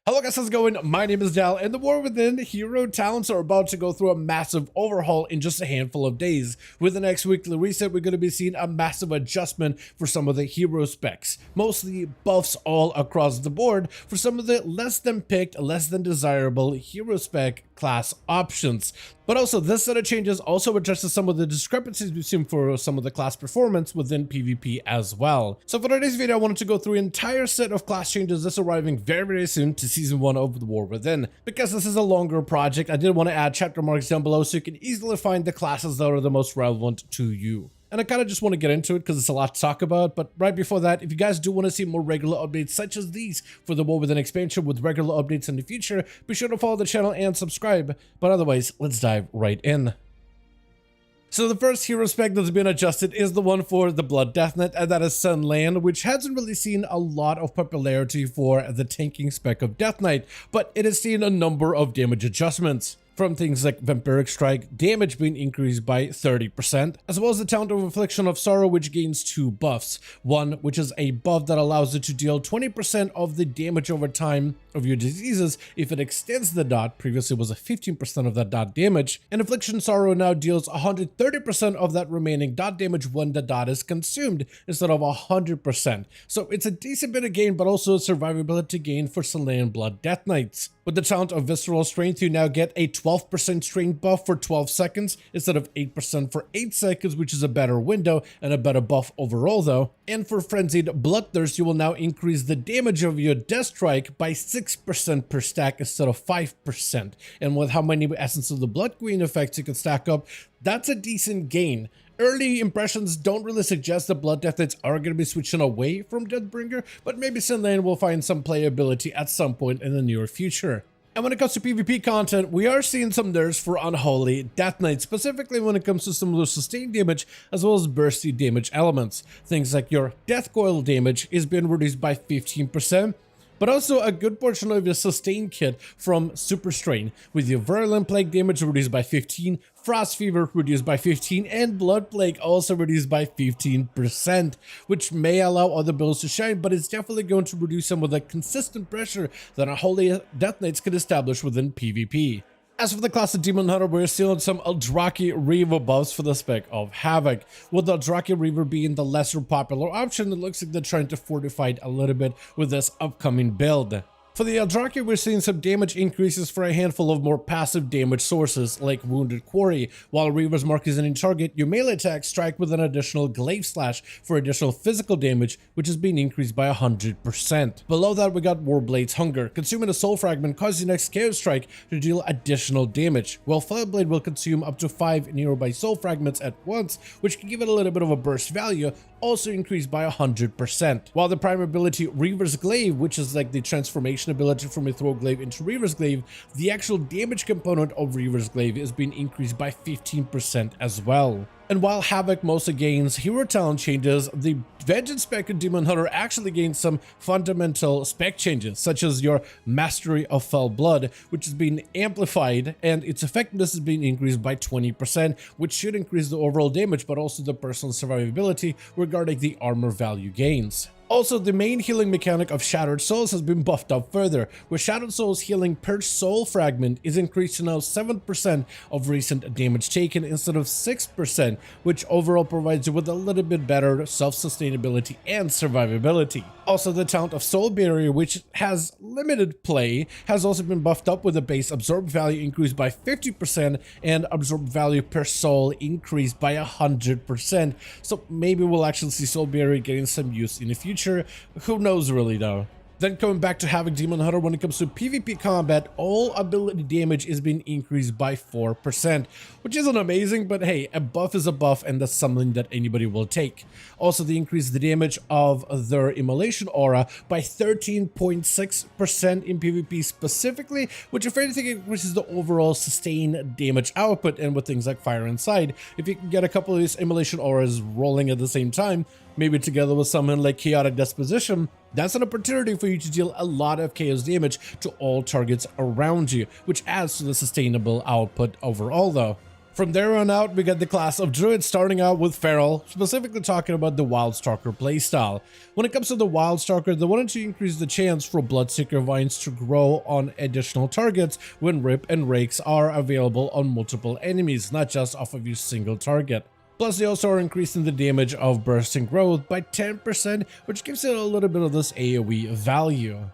Hello guys, how's it going? My name is Dal, and the War Within hero talents are about to go through a massive overhaul in just a handful of days. With the next weekly reset, we're going to be seeing a massive adjustment for some of the hero specs. Mostly buffs all across the board for some of the less than picked, less than desirable hero spec class options. But also, this set of changes also addresses some of the discrepancies we've seen for some of the class performance within PvP as well. So for today's video, I wanted to go through an entire set of class changes that's arriving very soon to Season 1 of the War Within. Because this is a longer project, I did want to add chapter marks down below so you can easily find the classes that are the most relevant to you. And I kind of just want to get into it because it's a lot to talk about, but right before that, if you guys do want to see more regular updates such as these for the War Within expansion with regular updates in the future, be sure to follow the channel and subscribe. But otherwise, let's dive right in. So the first hero spec that's been adjusted is the one for the Blood Death Knight, and that is Sunland, which hasn't really seen a lot of popularity for the tanking spec of Death Knight, but it has seen a number of damage adjustments. From things like Vampiric Strike, damage being increased by 30%, as well as the talent of Affliction of Sorrow, which gains 2 buffs. One, which is a buff that allows it to deal 20% of the damage over time of your diseases if it extends the dot. Previously was a 15% of that dot damage, and Affliction Sorrow now deals 130% of that remaining dot damage when the dot is consumed, instead of 100%. So it's a decent bit of gain, but also a survivability gain for Sunland Blood Death Knights. With the talent of Visceral Strength, you now get a 12% strength buff for 12 seconds instead of 8% for 8 seconds, which is a better window and a better buff overall though. And for Frenzied Bloodthirst, you will now increase the damage of your Death Strike by 6% per stack instead of 5%. And with how many Essence of the Blood Queen effects you can stack up, that's a decent gain. Early impressions don't really suggest that Blood Death Knights are going to be switching away from Deathbringer, but maybe Sunland will find some playability at some point in the near future. And when it comes to PvP content, we are seeing some nerfs for Unholy Death Knight, specifically when it comes to some of the sustained damage as well as bursty damage elements. Things like your Death Coil damage is being reduced by 15%. But also a good portion of your sustain kit from Super Strain, with your Virulent Plague damage reduced by 15, Frost Fever reduced by 15, and Blood Plague also reduced by 15%, which may allow other builds to shine, but it's definitely going to reduce some of the consistent pressure that Unholy Death Knights can establish within PvP. As for the class of Demon Hunter, we're seeing some Eldrazi Reaver buffs for the spec of Havoc. With the Eldrazi Reaver being the lesser popular option, it looks like they're trying to fortify it a little bit with this upcoming build. For the Eldrazi, we're seeing some damage increases for a handful of more passive damage sources, like Wounded Quarry. While Reaver's mark is any target, your melee attacks strike with an additional Glaive Slash for additional physical damage, which is being increased by 100%. Below that, we got Warblade's Hunger. Consuming a Soul Fragment causes your next Chaos Strike to deal additional damage, while Fireblade will consume up to 5 nearby Soul Fragments at once, which can give it a little bit of a burst value, also increased by 100%. While the prime ability Reaver's Glaive, which is like the transformation ability from Mithril Glaive into Reaver's Glaive, the actual damage component of Reaver's Glaive is being increased by 15% as well. And while Havoc mostly gains hero talent changes, the Vengeance spec in Demon Hunter actually gains some fundamental spec changes, such as your Mastery of Fell Blood, which is being amplified, and its effectiveness is being increased by 20%, which should increase the overall damage, but also the personal survivability regarding the armor value gains. Also, the main healing mechanic of Shattered Souls has been buffed up further, where Shattered Souls healing per soul fragment is increased to now 7% of recent damage taken instead of 6%, which overall provides you with a little bit better self-sustainability and survivability. Also, the talent of Soul Barrier, which has limited play, has also been buffed up with the base absorb value increased by 50% and absorb value per soul increased by 100%. So maybe we'll actually see Soul Barrier getting some use in the future. Who knows really though. Then coming back to Havoc Demon Hunter, when it comes to PvP combat, all ability damage is being increased by 4%, which isn't amazing, but hey, a buff is a buff and that's something that anybody will take. Also, they increase the damage of their Immolation Aura by 13.6% in PvP specifically, which if anything increases the overall sustained damage output. And with things like Fire Inside, if you can get a couple of these Immolation Auras rolling at the same time, maybe together with something like Chaotic Disposition, that's an opportunity for you to deal a lot of chaos damage to all targets around you, which adds to the sustainable output overall though. From there on out, we get the class of Druid starting out with Feral, specifically talking about the Wildstalker playstyle. When it comes to the Wildstalker, they wanted to increase the chance for Bloodseeker vines to grow on additional targets when Rip and Rakes are available on multiple enemies, not just off of your single target. Plus, they also are increasing the damage of Bursting Growth by 10%, which gives it a little bit of this AoE value.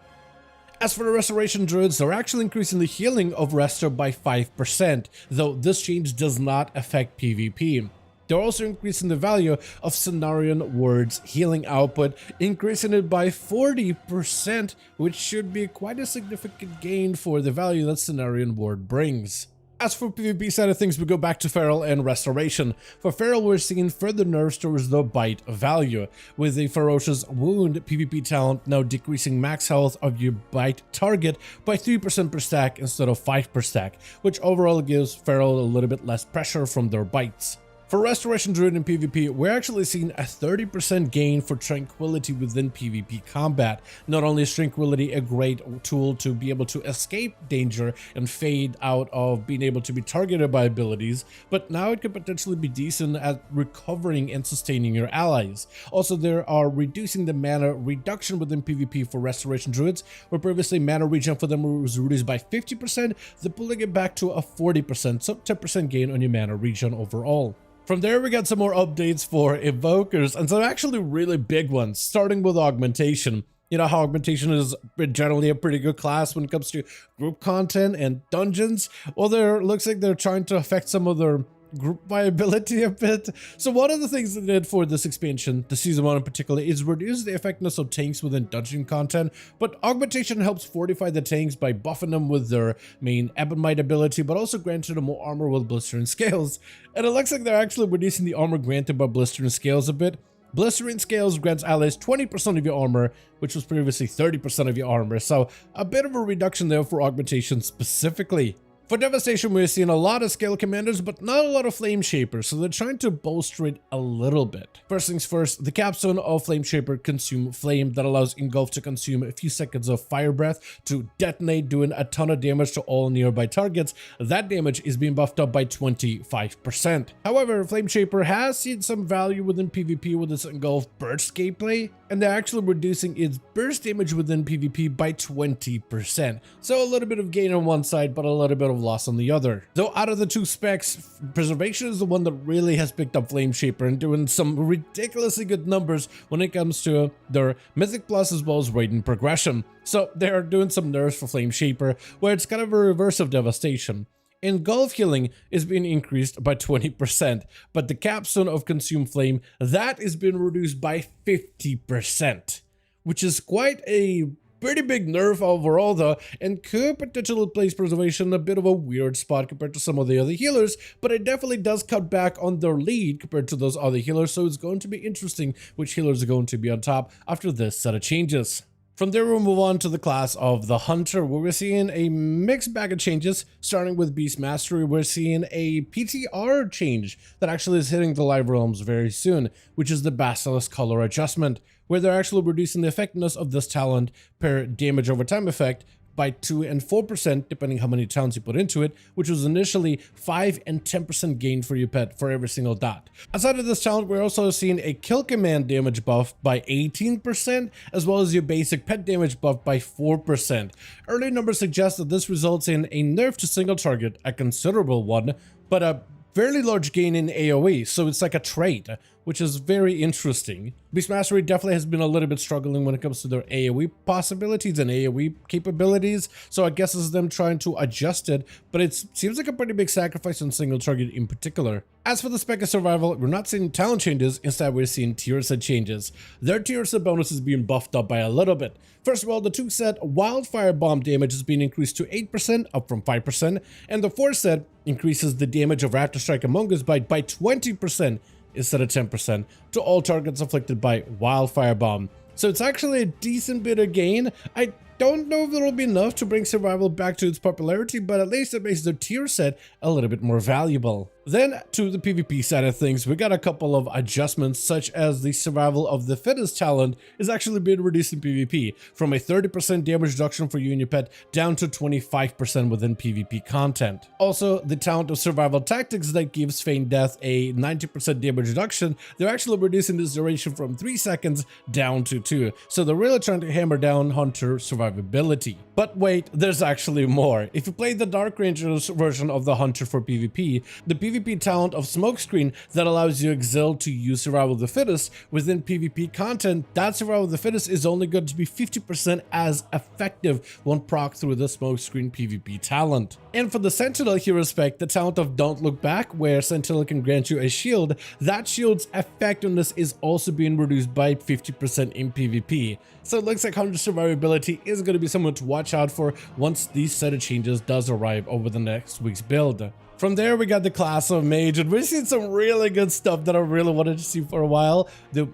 As for the Restoration Druids, they're actually increasing the healing of Restore by 5%, though this change does not affect PvP. They're also increasing the value of Cenarion Ward's healing output, increasing it by 40%, which should be quite a significant gain for the value that Cenarion Ward brings. As for PvP side of things, we go back to Feral and Restoration. For Feral, we're seeing further nerfs towards the bite value, with the Ferocious Wound PvP talent now decreasing max health of your bite target by 3% per stack instead of 5 per stack, which overall gives Feral a little bit less pressure from their bites. For Restoration Druid in PvP, we're actually seeing a 30% gain for Tranquility within PvP combat. Not only is Tranquility a great tool to be able to escape danger and fade out of being able to be targeted by abilities, but now it could potentially be decent at recovering and sustaining your allies. Also, there are reducing the mana reduction within PvP for Restoration Druids, where previously mana regen for them was reduced by 50%, they're pulling it back to a 40%, so 10% gain on your mana regen overall. From there, we got some more updates for Evokers, and some actually really big ones, starting with Augmentation. You know how Augmentation is generally a pretty good class when it comes to group content and dungeons? Well, looks like they're trying to affect some of their group viability a bit. So one of the things they did for this expansion, the season 1 in particular, is reduce the effectiveness of tanks within dungeon content, but Augmentation helps fortify the tanks by buffing them with their main Ebonite ability, but also granted them more armor with Blistering Scales. And it looks like they're actually reducing the armor granted by Blistering Scales a bit. Blistering Scales grants allies 20% of your armor, which was previously 30% of your armor, so a bit of a reduction there for Augmentation specifically. For Devastation, we're seeing a lot of scale commanders, but not a lot of Flame Shapers, so they're trying to bolster it a little bit. First things first, the capstone of Flame Shaper Consume Flame that allows Engulf to consume a few seconds of fire breath to detonate, doing a ton of damage to all nearby targets. That damage is being buffed up by 25%. However, Flame Shaper has seen some value within PvP with its Engulf burst gameplay, and they're actually reducing its burst damage within PvP by 20%. So a little bit of gain on one side, but a little bit of loss on the other. Though out of the two specs, Preservation is the one that really has picked up Flame Shaper and doing some ridiculously good numbers when it comes to their Mythic Plus as well as Raiden progression. So they are doing some nerfs for Flame Shaper, where it's kind of a reverse of Devastation. Engulf healing is being increased by 20%, but the capstone of Consume Flame, that is being reduced by 50%, which is quite a pretty big nerf overall though, and could potentially place Preservation in a bit of a weird spot compared to some of the other healers, but it definitely does cut back on their lead compared to those other healers, so it's going to be interesting which healers are going to be on top after this set of changes. From there, we'll move on to the class of the Hunter, where we're seeing a mixed bag of changes. Starting with Beast Mastery, we're seeing a PTR change that actually is hitting the live realms very soon, which is the Basilisk Color Adjustment, where they're actually reducing the effectiveness of this talent per damage over time effect by 2 and 4% depending how many talents you put into it, which was initially 5 and 10% gain for your pet for every single dot. Outside of this talent, we're also seeing a kill command damage buff by 18%, as well as your basic pet damage buff by 4%. Early numbers suggest that this results in a nerf to single target, a considerable one, but a fairly large gain in AoE, so it's like a trait, which is very interesting. Beast Mastery definitely has been a little bit struggling when it comes to their AoE possibilities and AoE capabilities, so I guess this is them trying to adjust it, but it seems like a pretty big sacrifice on single target in particular. As for the Spec of Survival, we're not seeing talent changes, instead we're seeing tier set changes. Their tier set bonus is being buffed up by a little bit. First of all, the 2 set Wildfire Bomb damage is being increased to 8%, up from 5%, and the 4 set increases the damage of Raptor Strike Among Us by 20%, instead of 10%, to all targets afflicted by Wildfire Bomb. So it's actually a decent bit of gain. I Don't know if it'll be enough to bring survival back to its popularity, but at least it makes the tier set a little bit more valuable. Then to the PvP side of things, we got a couple of adjustments, such as the survival of the fittest talent is actually being reduced in PvP from a 30% damage reduction for you and your pet down to 25% within PvP content. Also, the talent of survival tactics that gives feigned death a 90% damage reduction, they're actually reducing this duration from 3 seconds down to 2. So they're really trying to hammer down Hunter survivability. But wait, there's actually more. If you play the Dark Rangers version of the Hunter for PvP, the PvP talent of Smokescreen that allows you Exil to use Survival of the Fittest within PvP content, that Survival of the Fittest is only going to be 50% as effective when proc through the Smokescreen PvP talent. And for the Sentinel hero spec, the talent of Don't Look Back, where Sentinel can grant you a shield, that shield's effectiveness is also being reduced by 50% in PvP. So it looks like Hunter survivability is going to be something to watch out for once these set of changes does arrive over the next week's build. From there, we got the class of Mage, and we're seeing some really good stuff that I really wanted to see for a while.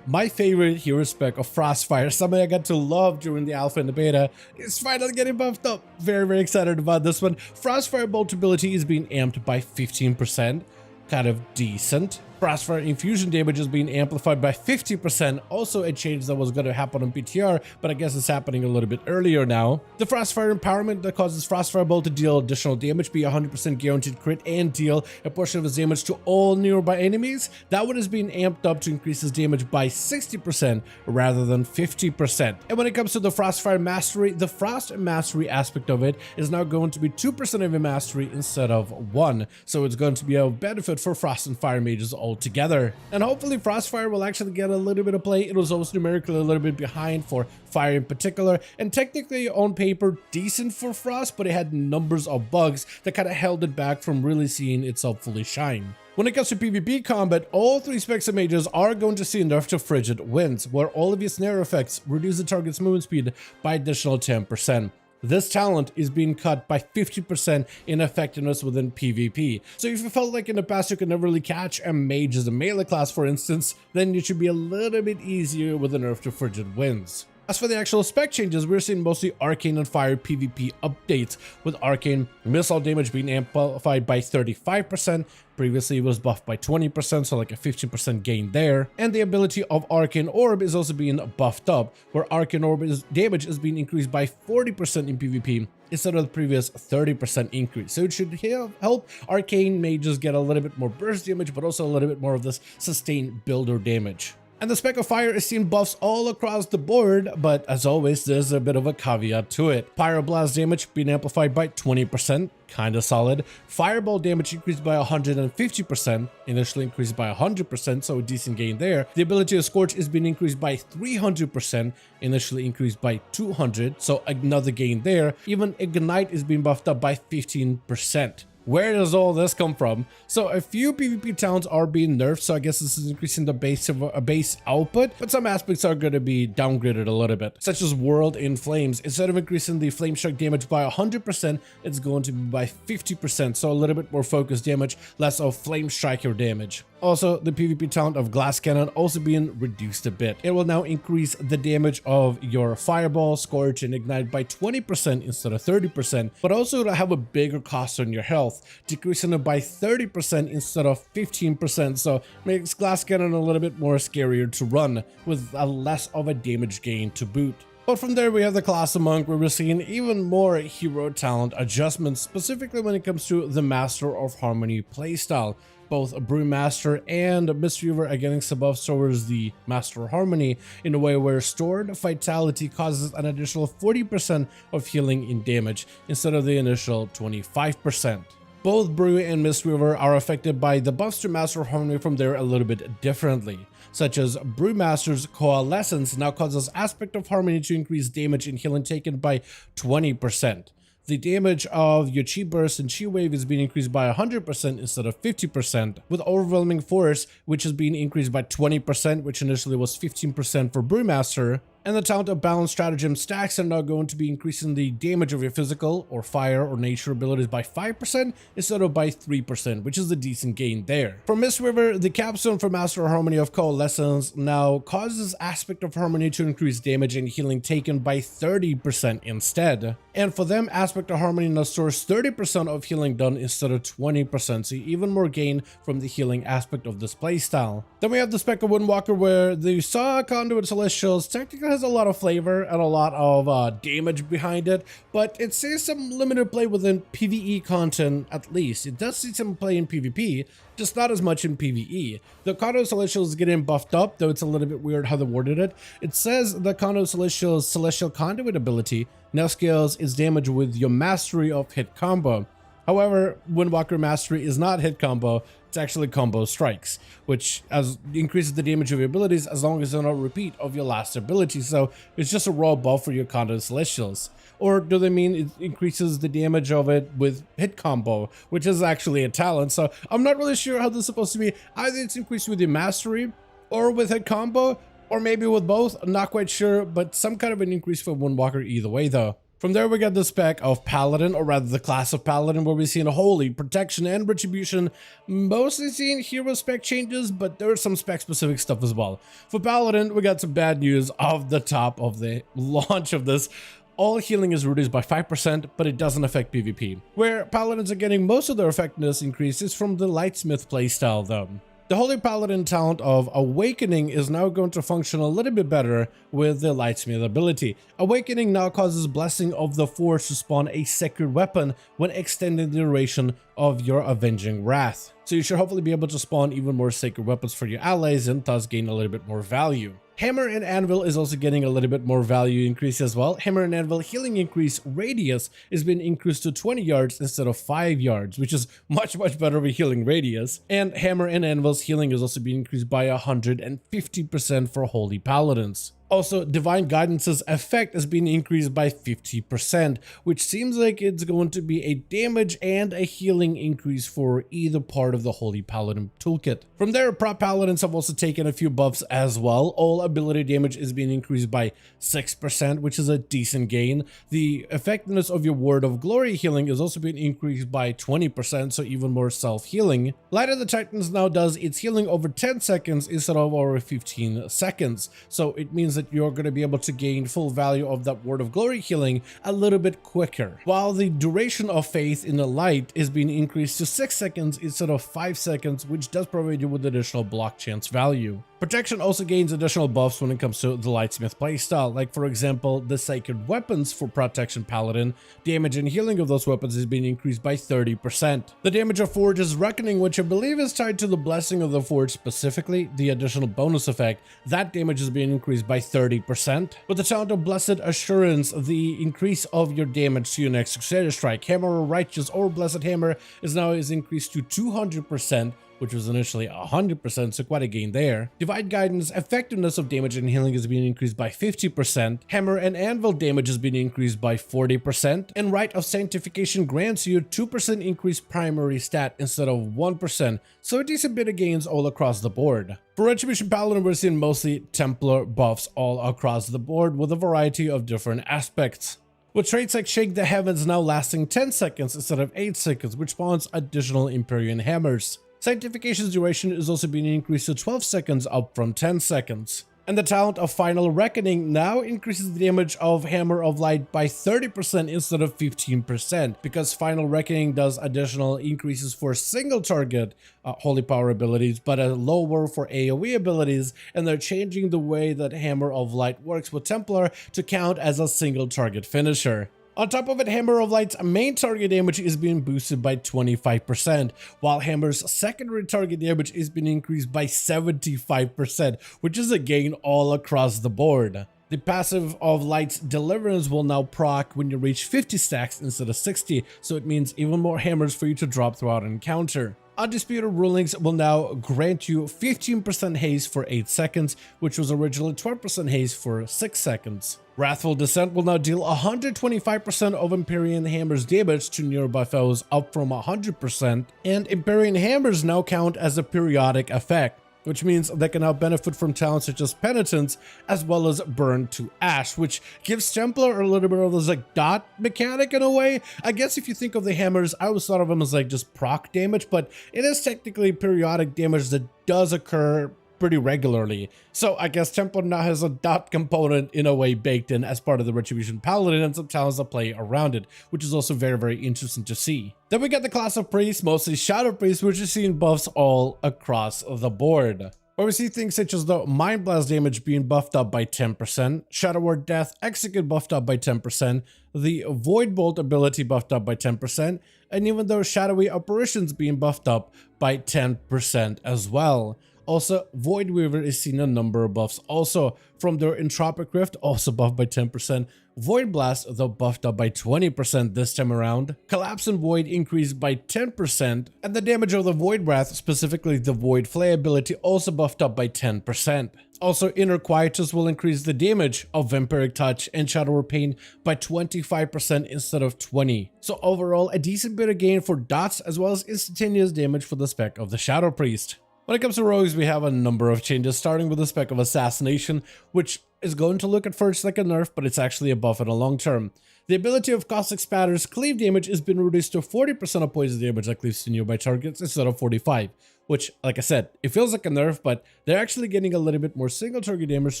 My favorite hero spec of Frostfire, something I got to love during the alpha and the beta, is finally getting buffed up. Very, very excited about this one. Frostfire bolt ability is being amped by 15%. Kind of decent. Frostfire infusion damage is being amplified by 50%, also a change that was going to happen on PTR, but I guess it's happening a little bit earlier now. The Frostfire empowerment that causes Frostfire Bolt to deal additional damage, be 100% guaranteed crit, and deal a portion of his damage to all nearby enemies. That one is being amped up to increase his damage by 60% rather than 50%. And when it comes to the Frostfire Mastery, the Frost Mastery aspect of it is now going to be 2% of your mastery instead of 1, so it's going to be a benefit for Frost and Fire mages altogether. And hopefully Frostfire will actually get a little bit of play. It was also numerically a little bit behind for Fire in particular, and technically on paper decent for Frost, but it had numbers of bugs that kind of held it back from really seeing itself fully shine. When it comes to PvP combat, all 3 specs of mages are going to see a nerf to Frigid Winds, where all of your snare effects reduce the target's movement speed by additional 10%. This talent is being cut by 50% in effectiveness within PvP. So if you felt like in the past you could never really catch a mage as a melee class, for instance, then it should be a little bit easier with a nerf to Frigid Winds. As for the actual spec changes, we're seeing mostly Arcane and Fire PvP updates, with Arcane missile damage being amplified by 35%, previously it was buffed by 20%, so like a 15% gain there, and the ability of Arcane Orb is also being buffed up, where Arcane Orb damage is being increased by 40% in PvP instead of the previous 30% increase. So it should help Arcane mages get a little bit more burst damage, but also a little bit more of this sustained builder damage. And the Spec of Fire is seeing buffs all across the board, but as always, there's a bit of a caveat to it. Pyroblast damage being amplified by 20%, kinda solid. Fireball damage increased by 150%, initially increased by 100%, so a decent gain there. The ability of Scorch is being increased by 300%, initially increased by 200, so another gain there. Even Ignite is being buffed up by 15%. Where does all this come from? So a few PvP talents are being nerfed, so I guess this is increasing the base output, but some aspects are going to be downgraded a little bit, such as World in Flames. Instead of increasing the Flame Strike damage by 100%, it's going to be by 50%, so a little bit more focused damage, less of Flame Striker damage. Also, the PvP talent of Glass Cannon also being reduced a bit. It will now increase the damage of your Fireball, Scorch, and Ignite by 20% instead of 30%, but also it'll have a bigger cost on your health, decreasing it by 30% instead of 15%, so makes Glass Cannon a little bit more scarier to run, with a less of a damage gain to boot. But from there we have the class of Monk, where we're seeing even more hero talent adjustments, specifically when it comes to the Master of Harmony playstyle. Both Brewmaster and Mistweaver are getting some buffs towards the Master of Harmony in a way where Stored Vitality causes an additional 40% of healing in damage instead of the initial 25%. Both Brew and Mistweaver are affected by the buffs to Master of Harmony from there a little bit differently, such as Brewmaster's Coalescence now causes Aspect of Harmony to increase damage and healing taken by 20%. The damage of your Chi Burst and Chi Wave is being increased by 100% instead of 50%, with Overwhelming Force, which is being increased by 20%, which initially was 15% for Brewmaster. And the talent of Balance Stratagem stacks are now going to be increasing the damage of your physical or fire or nature abilities by 5% instead of by 3%, which is a decent gain there. For Mistweaver, the capstone for Master Harmony of Coalescence now causes Aspect of Harmony to increase damage and healing taken by 30% instead. And for them, Aspect of Harmony now stores 30% of healing done instead of 20%, so even more gain from the healing aspect of this playstyle. Then we have the Spec of Windwalker, where the Saw Conduit Celestials technically has a lot of flavor and a lot of damage behind it, but it sees some limited play within PvE content at least. It does see some play in PvP, just not as much in PvE. The Conduit Celestial is getting buffed up, though it's a little bit weird how they worded it. It says the Conduit Celestial's Celestial Conduit ability now scales its damage with your mastery of hit combo. However, Windwalker Mastery is not hit combo, it's actually combo strikes, which increases the damage of your abilities as long as they're not repeat of your last ability, so it's just a raw buff for your Conduit Celestials. Or do they mean it increases the damage of it with hit combo, which is actually a talent, so I'm not really sure how this is supposed to be. Either it's increased with your mastery, or with hit combo, or maybe with both, I'm not quite sure, but some kind of an increase for Windwalker either way though. From there we got the spec of Paladin, or rather the class of Paladin, where we've seen Holy, Protection, and Retribution. Mostly seeing hero spec changes, but there are some spec specific stuff as well. For Paladin, we got some bad news off the top of the launch of this. All healing is reduced by 5%, but it doesn't affect PvP. Where Paladins are getting most of their effectiveness increases from the Lightsmith playstyle though. The Holy Paladin talent of Awakening is now going to function a little bit better with the Lightsmith ability. Awakening now causes Blessing of the Force to spawn a sacred weapon when extending the duration of your Avenging Wrath. So you should hopefully be able to spawn even more sacred weapons for your allies and thus gain a little bit more value. Hammer and Anvil is also getting a little bit more value increase as well. Hammer and Anvil healing increase radius is being increased to 20 yards instead of 5 yards, which is much better with healing radius. And Hammer and Anvil's healing is also being increased by 150% for Holy Paladins. Also, Divine Guidance's effect is being increased by 50%, which seems like it's going to be a damage and a healing increase for either part of the Holy Paladin toolkit. From there, Prop Paladins have also taken a few buffs as well. All ability damage is being increased by 6%, which is a decent gain. The effectiveness of your Word of Glory healing is also being increased by 20%, so even more self-healing. Light of the Titans now does its healing over 10 seconds instead of over 15 seconds, so it means that you're going to be able to gain full value of that Word of Glory healing a little bit quicker. While the duration of Faith in the Light is being increased to 6 seconds instead of 5 seconds, which does provide you with additional block chance value. Protection also gains additional buffs when it comes to the Lightsmith playstyle, like for example the Sacred Weapons for Protection Paladin. Damage and healing of those weapons is being increased by 30%. The damage of Forge's Reckoning, which I believe is tied to the Blessing of the Forge specifically, the additional bonus effect, that damage is being increased by 30%. With the talent of Blessed Assurance, the increase of your damage to your next Crusader Strike, Hammer of Righteous or Blessed Hammer is increased to 200%, which was initially 100%, so quite a gain there. Divine Guidance effectiveness of damage and healing is being increased by 50%. Hammer and Anvil damage is being increased by 40%. And Rite of Sanctification grants you 2% increased primary stat instead of 1%, so a decent bit of gains all across the board. For Retribution Paladin, we're seeing mostly Templar buffs all across the board with a variety of different aspects, with traits like Shake the Heavens now lasting 10 seconds instead of 8 seconds, which spawns additional Empyrean Hammers. Sanctification's duration is also being increased to 12 seconds, up from 10 seconds. And the talent of Final Reckoning now increases the damage of Hammer of Light by 30% instead of 15%, because Final Reckoning does additional increases for single target Holy Power abilities, but a lower for AoE abilities, and they're changing the way that Hammer of Light works with Templar to count as a single target finisher. On top of it, Hammer of Light's main target damage is being boosted by 25%, while Hammer's secondary target damage is being increased by 75%, which is a gain all across the board. The passive of Light's Deliverance will now proc when you reach 50 stacks instead of 60, so it means even more hammers for you to drop throughout an encounter. Undisputed Rulings will now grant you 15% haste for 8 seconds, which was originally 12% haste for 6 seconds. Wrathful Descent will now deal 125% of Empyrean Hammer's damage to nearby foes, up from 100%, and Empyrean Hammers now count as a periodic effect. which means they can now benefit from talents such as Penitence as well as Burn to Ash, which gives Templar a little bit of this like dot mechanic in a way. I guess if you think of the hammers, I always thought of them as like just proc damage, but it is technically periodic damage that does occur pretty regularly. So I guess Templar now has a dot component in a way baked in as part of the Retribution Paladin and some talents that play around it, which is also very, very interesting to see. Then we get the class of Priest, mostly Shadow Priest, which is seeing buffs all across the board, where we see things such as the Mind Blast damage being buffed up by 10%, Shadow Word Death Execute buffed up by 10%, the Void Bolt ability buffed up by 10%, and even though Shadowy Apparitions being buffed up by 10% as well. Also, Void Weaver is seeing a number of buffs also from their Entropic Rift, also buffed by 10%. Void Blast, though buffed up by 20% this time around. Collapse and Void increased by 10%, and the damage of the Void Wrath, specifically the Void Flay ability, also buffed up by 10%. Also, Inner Quietus will increase the damage of Vampiric Touch and Shadow Pain by 25% instead of 20%. So overall, a decent bit of gain for dots as well as instantaneous damage for the spec of the Shadow Priest. When it comes to rogues, we have a number of changes, starting with the spec of Assassination, which is going to look at first like a nerf, but it's actually a buff in the long term. The ability of Caustic Spatter's cleave damage has been reduced to 40% of poison damage that cleaves to nearby targets instead of 45%, which, like I said, it feels like a nerf, but they're actually getting a little bit more single target damage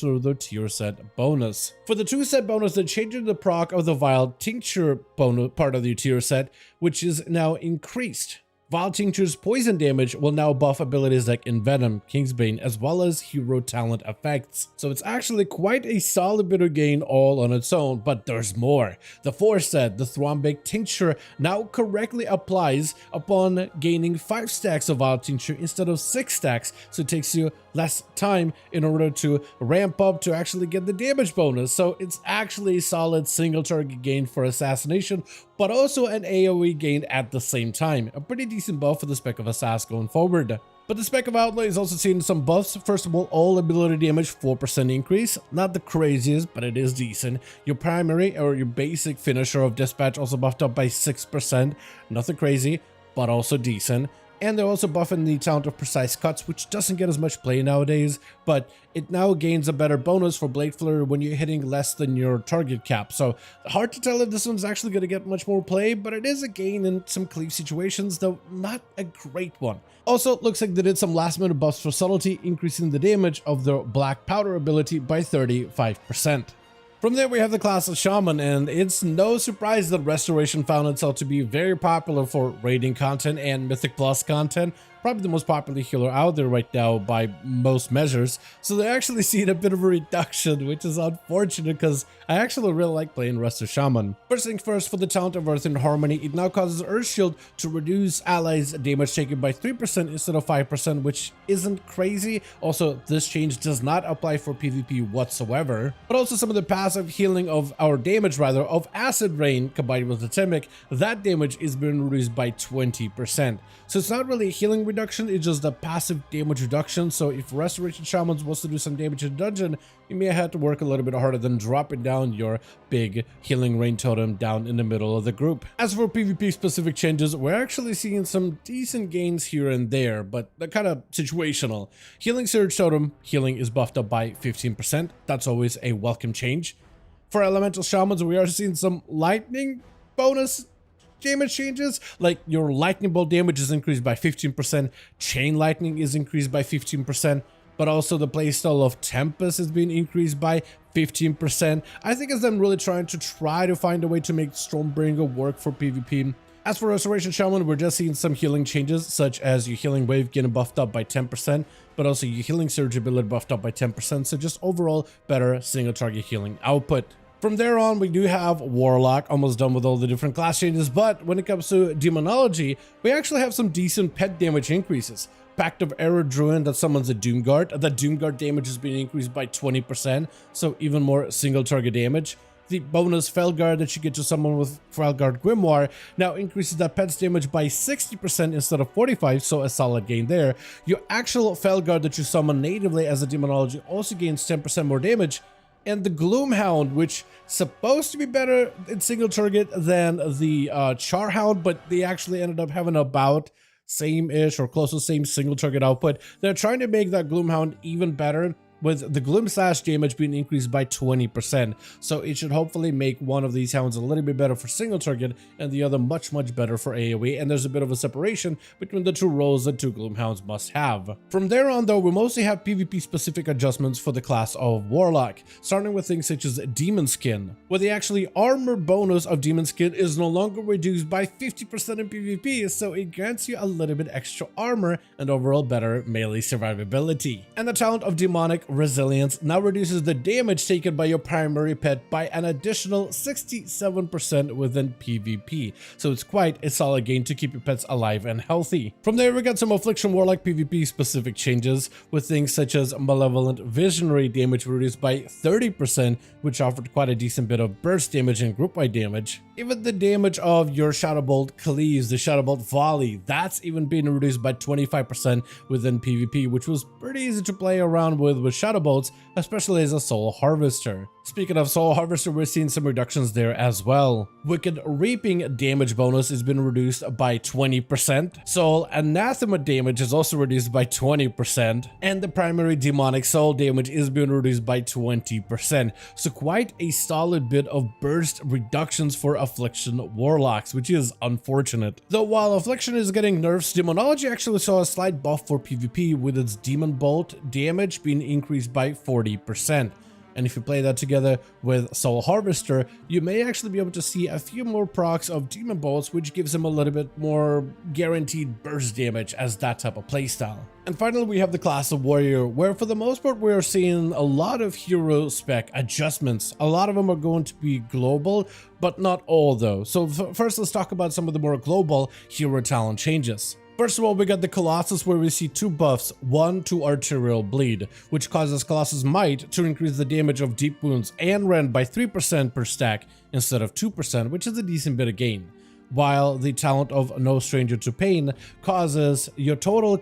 through the tier set bonus. For the 2 set bonus, they're changing the proc of the Vile Tincture bonus part of the tier set, which is now increased. Vile Tincture's poison damage will now buff abilities like Envenom, Kingsbane, as well as hero talent effects. So it's actually quite a solid bit of gain all on its own, but there's more. The 4 set, the Thrombake Tincture, now correctly applies upon gaining 5 stacks of Vile Tincture instead of 6 stacks, so it takes you less time in order to ramp up to actually get the damage bonus. So it's actually a solid single target gain for Assassination, but also an AoE gain at the same time. A pretty decent buff for the spec of Assass going forward. But the spec of Outlay is also seeing some buffs. First of all ability damage 4% increase. Not the craziest, but it is decent. Your primary or your basic finisher of Dispatch also buffed up by 6%. Nothing crazy, but also decent. And they're also buffing the talent of Precise Cuts, which doesn't get as much play nowadays, but it now gains a better bonus for Blade Flurry when you're hitting less than your target cap. So hard to tell if this one's actually going to get much more play, but it is a gain in some cleave situations, though not a great one. Also, it looks like they did some last minute buffs for Subtlety, increasing the damage of their Black Powder ability by 35%. From there, we have the class of Shaman, and it's no surprise that Restoration found itself to be very popular for raiding content and Mythic Plus content. Probably the most popular healer out there right now by most measures. So they're actually seeing a bit of a reduction, which is unfortunate because I actually really like playing Resto Shaman. First things first, for the talent of Earth and Harmony, it now causes Earth Shield to reduce allies' damage taken by 3% instead of 5%, which isn't crazy. Also, this change does not apply for PvP whatsoever. But also some of the passive healing of our damage, of Acid Rain combined with the Temic, that damage is being reduced by 20%. So it's not really a healing reduction, it's just a passive damage reduction. So if Restoration Shamans wants to do some damage in dungeon, you may have to work a little bit harder than dropping down your big healing rain totem down in the middle of the group. As for PvP specific changes, we're actually seeing some decent gains here and there, but they're kind of situational. Healing Surge Totem, healing is buffed up by 15%. That's always a welcome change. For Elemental Shamans, we are seeing some lightning bonus damage changes, like your lightning bolt damage is increased by 15%, chain lightning is increased by 15%, but also the playstyle of Tempest is being increased by 15%. I think it's them really trying to find a way to make Stormbringer work for PvP. As for Restoration Shaman, we're just seeing some healing changes, such as your healing wave getting buffed up by 10%, but also your healing surge ability buffed up by 10%, so just overall better single target healing output. From there on, we do have Warlock, almost done with all the different class changes, but when it comes to Demonology, we actually have some decent pet damage increases. Pact of Error Druid that summons a Doomguard. That Doomguard damage has been increased by 20%, so even more single target damage. The bonus Felguard that you get to summon with Felguard Grimoire now increases that pet's damage by 60% instead of 45%, so a solid gain there. Your actual Felguard that you summon natively as a Demonology also gains 10% more damage. And the Gloomhound, which supposed to be better in single target than the Charhound, but they actually ended up having a bout same-ish or close to same single target output. They're trying to make that Gloomhound even better, with the Gloom Slash damage being increased by 20%, so it should hopefully make one of these hounds a little bit better for single target and the other much better for AoE, and there's a bit of a separation between the two roles that two Gloom Hounds must have. From there on though, we mostly have PvP specific adjustments for the class of Warlock, starting with things such as Demon Skin, where the actually armor bonus of Demon Skin is no longer reduced by 50% in PvP, so it grants you a little bit extra armor and overall better melee survivability. And the talent of Demonic Resilience now reduces the damage taken by your primary pet by an additional 67% within PvP, so it's quite a solid gain to keep your pets alive and healthy. From there we got some Affliction Warlock PvP specific changes, with things such as Malevolent Visionary damage reduced by 30%, which offered quite a decent bit of burst damage and group wide damage. Even the damage of your Shadowbolt Cleaves, the Shadowbolt Volley, that's even been reduced by 25% within PvP, which was pretty easy to play around with Shadowbolts, especially as a Soul Harvester. Speaking of Soul Harvester, we're seeing some reductions there as well. Wicked Reaping damage bonus has been reduced by 20%. Soul Anathema damage is also reduced by 20%. And the primary Demonic Soul damage is being reduced by 20%. So quite a solid bit of burst reductions for Affliction Warlocks, which is unfortunate. Though while Affliction is getting nerfs, Demonology actually saw a slight buff for PvP, with its Demon Bolt damage being increased by 40%. And if you play that together with Soul Harvester, you may actually be able to see a few more procs of Demon Bolts, which gives him a little bit more guaranteed burst damage as that type of playstyle. And finally, we have the class of Warrior, where for the most part we are seeing a lot of hero spec adjustments. A lot of them are going to be global, but not all though. So first, let's talk about some of the more global hero talent changes. First of all, we got the Colossus, where we see two buffs, one to Arterial Bleed, which causes Colossus Might to increase the damage of deep wounds and rend by 3% per stack instead of 2%, which is a decent bit of gain. While the talent of No Stranger to Pain causes your total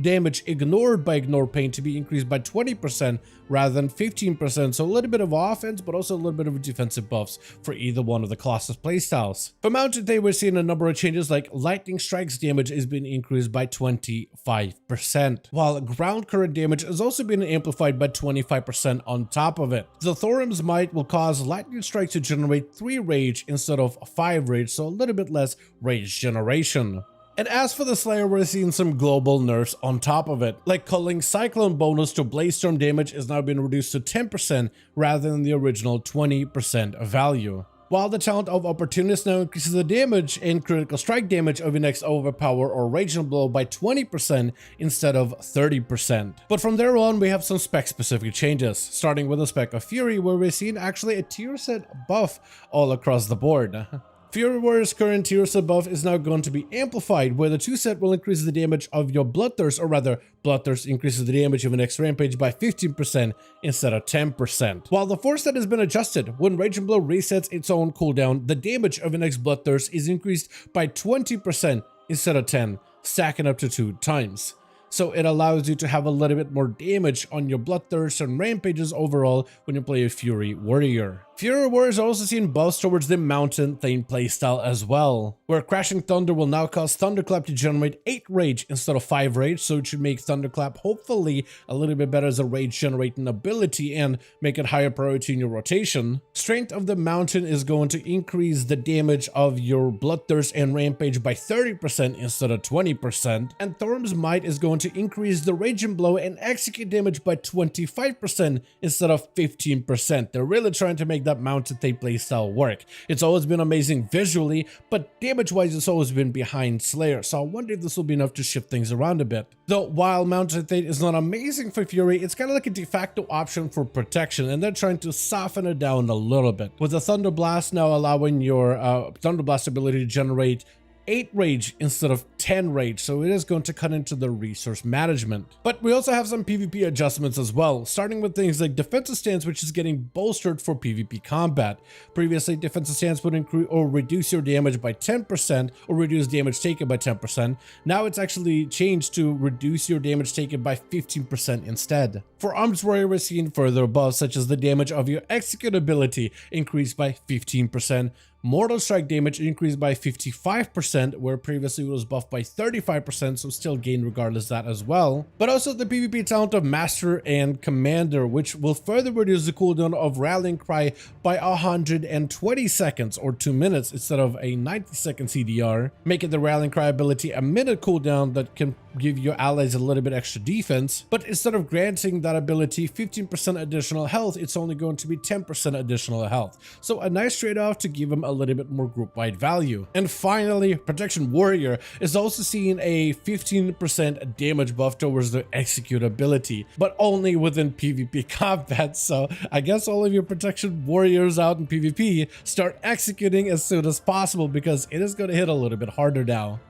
damage ignored by Ignore Pain to be increased by 20% rather than 15%, so a little bit of offense but also a little bit of defensive buffs for either one of the Colossus playstyles. For Mounted Day, we're seeing a number of changes, like Lightning Strike's damage is being increased by 25%, while Ground Current damage is also being amplified by 25% on top of it. The Thorim's Might will cause Lightning Strike to generate 3 rage instead of 5 rage, so a little bit less rage generation. And as for the Slayer, we're seeing some global nerfs on top of it, like Culling Cyclone bonus to Blazestorm damage is now being reduced to 10% rather than the original 20% value. While the talent of Opportunist now increases the damage and critical strike damage of your next Overpower or Raging Blow by 20% instead of 30%. But from there on, we have some spec specific changes, starting with the spec of Fury, where we're seeing actually a tier set buff all across the board. Fury Warrior's current tier set buff is now going to be amplified, where the 2 set will increase the damage of your Bloodthirst, or rather, Bloodthirst increases the damage of your next Rampage by 15% instead of 10%. While the 4 set has been adjusted, when Raging Blow resets its own cooldown, the damage of your next Bloodthirst is increased by 20% instead of 10, stacking up to 2 times. So it allows you to have a little bit more damage on your Bloodthirst and Rampages overall when you play a Fury Warrior. Fury Warriors are also seeing buffs towards the Mountain Thane playstyle as well, where Crashing Thunder will now cause Thunderclap to generate 8 rage instead of 5 rage, so it should make Thunderclap hopefully a little bit better as a rage generating ability and make it higher priority in your rotation. Strength of the Mountain is going to increase the damage of your Bloodthirst and Rampage by 30% instead of 20%, and Thorim's Might is going to increase the Raging Blow and Execute damage by 25% instead of 15%. They're really trying to make that Mounted Thane playstyle work. It's always been amazing visually, but damage-wise it's always been behind Slayer, so I wonder if this will be enough to shift things around a bit. Though while Mounted Thane is not amazing for Fury, it's kind of like a de facto option for protection, and they're trying to soften it down a little bit, with the Thunder Blast now allowing your Thunder Blast ability to generate 8 rage instead of 10 rage, so it is going to cut into the resource management. But we also have some PvP adjustments as well, starting with things like Defensive Stance, which is getting bolstered for PvP combat. Previously, Defensive Stance would increase or reduce your damage by 10% or reduce damage taken by 10%. Now it's actually changed to reduce your damage taken by 15% instead. For Arms Warrior, we're seeing further buffs, such as the damage of your Execute ability increased by 15%, Mortal strike damage increased by 55%, where previously it was buffed by 35%, so still gained regardless of that as well. But also the PvP talent of Master and Commander, which will further reduce the cooldown of Rallying Cry by 120 seconds or 2 minutes instead of a 90-second CDR, making the Rallying Cry ability a minute cooldown that can give your allies a little bit extra defense. But instead of granting that ability 15% additional health, it's only going to be 10% additional health. So a nice trade-off to give them a little bit more group-wide value. And finally, Protection Warrior is also seeing a 15% damage buff towards the Execute ability, but only within PvP combat. So I guess all of your Protection Warriors out in PvP start executing as soon as possible, because it is going to hit a little bit harder now.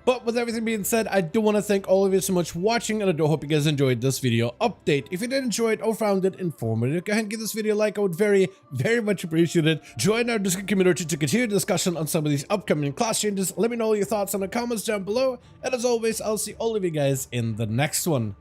But with everything being said, I do want to thank all of you so much for watching, and I do hope you guys enjoyed this video update. If you did enjoy it or found it informative, go ahead and give this video a like. I would very much appreciate it. Join our Discord community to continue the discussion on some of these upcoming class changes. Let me know all your thoughts in the comments down below, and as always, I'll see all of you guys in the next one.